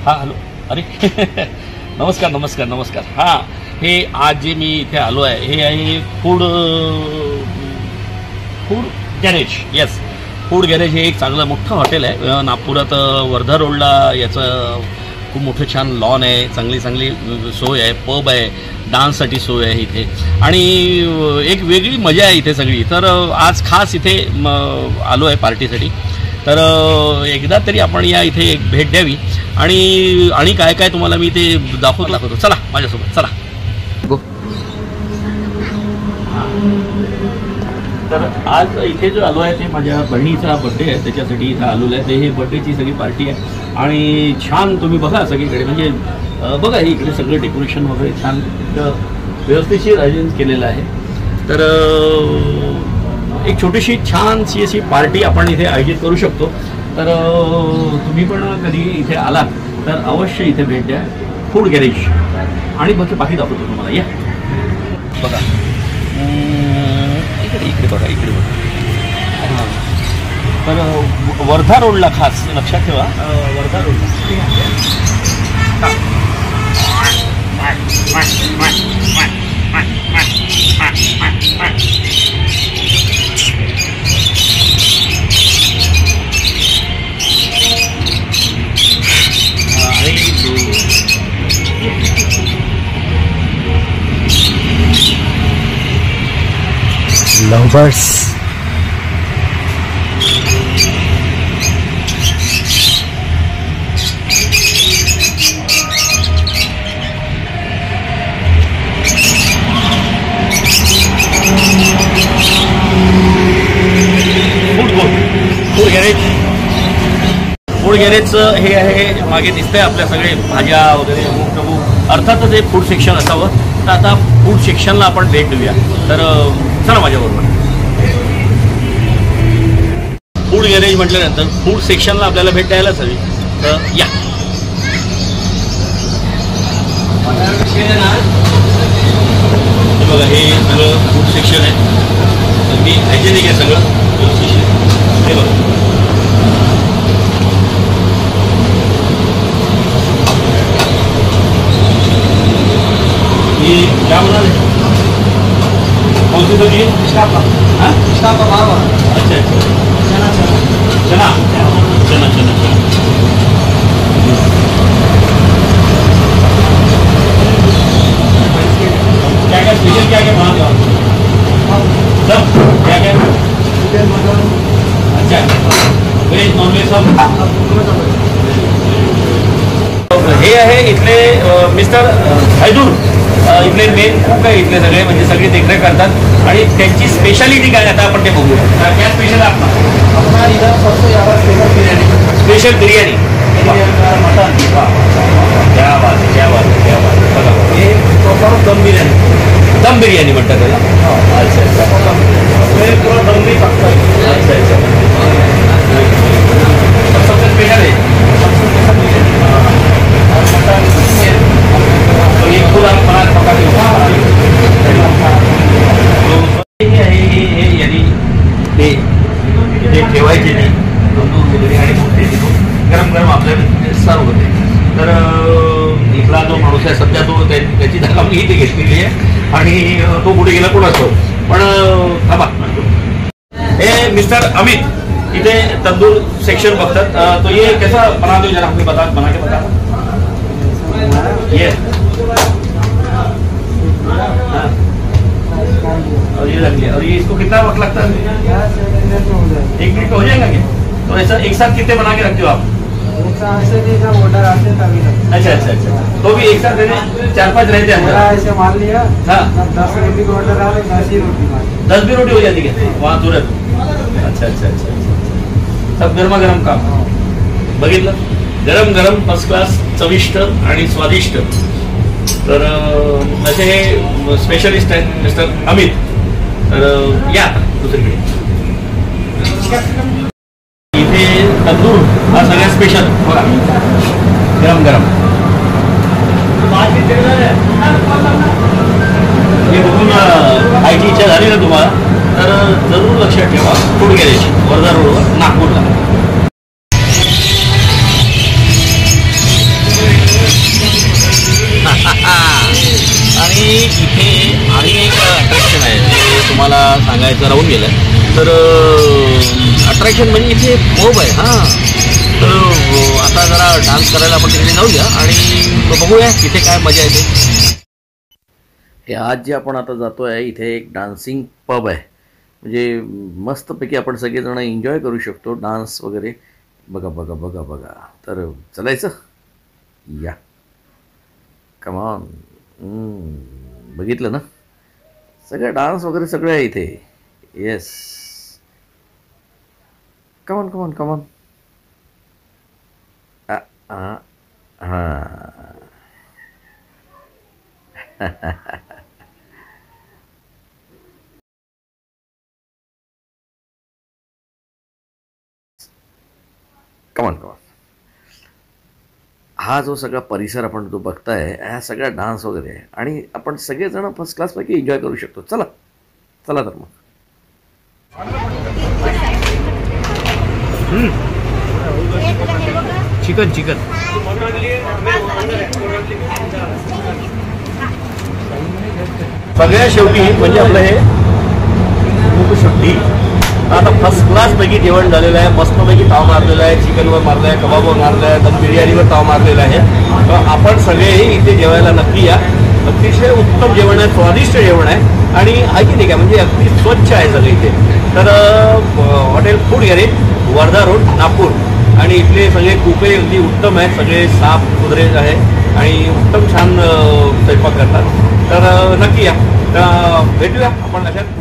हां हॅलो अरे नमस्कार नमस्कार नमस्कार. हां हे आज जे मी इथे आलो आहे हे आहे food garage. Yes, food garage हे एक चांगलं मोठं हॉटेल आहे नागपुरात. वर्धा रोडला याचं खूप मोठं छान लॉन आहे, चांगली सोय आहे, पब आहे, डान्ससाठी सोय आहे इथे आणि एक वेगळी मजा आहे इथे सगळी. तर आज खास इथे आलो आहे पार्टीसाठी. तर एकदा तरी आपण या इथे एक भेट द्यावी आणि काय काय तुम्हाला मी ते दाखवतो. चला माझ्यासोबत चला. तर आज इथे जो आलो आहे ते माझ्या बहिणीचा बड्डे आहे, त्याच्यासाठी इथं आलेलो आहे. ते हे बड्डेची सगळी पार्टी आहे आणि छान तुम्ही बघा सगळीकडे म्हणजे बघा इकडे सगळं डेकोरेशन वगैरे छान व्यवस्थितशीर आयोजन केलेलं आहे. तर एक छोटीशी छानशी अशी पार्टी आपण इथे आयोजित करू शकतो. तर तुम्ही पण कधी इथे आलात तर अवश्य इथे भेट द्या, फूड गॅरेज. आणि बाकी दाखवतो तुम्हाला. या बघा इकडे बघा. हां तर वर्धा रोडला खास लक्षात ठेवा, वर्धा रोडला लव्हर्स. फूड गॅरेजचं हे आहे मागे दिसतंय आपल्या सगळे भाज्या वगैरे अमुक अर्थातच हे फूड सेक्शन असावं. तर आता फूड सेक्शनला आपण भेट देऊया. तर चला माझ्याबरोबर. फूड गॅरेज म्हटल्यानंतर फूड सेक्शनला आपल्याला भेट द्यायलाच हवी. तर या बघा हे सगळं फूड सेक्शन आहे. तर मी हायजेनिक आहे सगळं हे बघा. ये क्या बना रहे? कौन सी सब्जी? अच्छा चना क्या स्पेशल क्या बना सब क्या अच्छा वेज नॉन वेज सब. हे आहे इथले मिस्टर हैदूर, इथले मेन कुक आहे. इथले सगळे म्हणजे सगळी देखरेख करतात आणि त्यांची स्पेशालिटी काय आता आपण ते बघूया. क्या स्पेशल आपला इधर सबसे ज़्यादा स्पेशल बिर्याणी मटन. क्या बात बघा हे प्रॉपर दम बिर्याणी म्हणतात त्याला. अच्छा पूरा दम भी पकता है. अच्छा सबसे स्पेशल आहे तो ये पूरा बना पका के हे यानी ते ठेवायचे नाही तंदूर वगैरे आणि मग ते गरम आपल्याला सर्व होते. तर इथला जो माणूस आहे सध्या तो त्याची जागा मी इथे घेतलेली आहे आणि तो कुठे गेला कोण असतो. पण थांबा, हे मिस्टर अमित इथे तंदूर सेक्शन बघतात. तो ये कैसा बना दो जरा हमें बना के बता. ये और ये रख लिया. और ये इसको कितना वक्त लगता है? 1 मिनट हो जाएगा क्या? तो ऐसा एक साथ कितने बना के रखते हो आप? ऑर्डर आते तभी. अच्छा तो भी एक साथ 4-5 रहते हैं ऐसे मान लिया. हाँ 10 रोटी का ऑर्डर आ रहा है 10 ही रोटी 10 भी रोटी हो जाती है वहाँ तुरंत. अच्छा सब गरमागरम काम बघितलं. गरम फर्स्ट क्लास, चविष्ट आणि स्वादिष्ट. तर असे हे स्पेशलिस्ट आहेत मिस्टर अमित. तर या दुसरीकडे इथे तंदूर हा सगळ्यात स्पेशल बघा गरम. हे बघून खायची इच्छा झाली ना तुम्हाला तर जरूर लक्षात ठेवा फूड गॅरेज वर्धा रोडवर नागपूरला. सांगायचं राहून गेलं. तर अट्रॅक्शन म्हणजे इथे पब आहे. हां, तर आता जरा डान्स करायला आपण तिकडे जाऊया आणि बघूया इथे काय मजा येते. हे आज जे आपण आता जातो आहे इथे एक डान्सिंग पब आहे. म्हणजे मस्तपैकी आपण सगळेजण एन्जॉय करू शकतो डान्स वगैरे. बघा बघा बघा बघा. तर चलायचं या. कमॉन. बघितलं ना, सगळं डान्स वगैरे सगळं आहे इथे. Yes, come on come on come on. हां कमॉन कमॉन. हा जो सगळा परिसर आपण जो बघताय हा सगळा डान्स वगैरे आहे आणि आपण सगळेजण फर्स्ट क्लासपैकी एन्जॉय करू शकतो. चला चला तर मग. चिकन चिकन सगळ्या शेवटी म्हणजे आपलं हे मूकशुद्धी. आता फर्स्ट क्लासपैकी जेवण झालेलं आहे. मस्तपैकी ताव मारलेला आहे, चिकनवर मारलं आहे, कबाबवर मारलं आहे, दम बिर्याणीवर ताव मारलेला आहे. तर आपण सगळेही इथे जेवायला नक्की या. अतिशय उत्तम जेवण आहे, स्वादिष्ट जेवण आहे आणि आहे की नाही काय, म्हणजे अगदी स्वच्छ आहे सगळं इथे. तर hotel food garage, Wardha road, Nagpur. आणि इथले सगळे कुकही अगदी उत्तम आहेत, सगळे साफ सुधरे आहे आणि उत्तम छान स्वयंपाक करतात. तर नक्की या. भेटूया आपण अशात.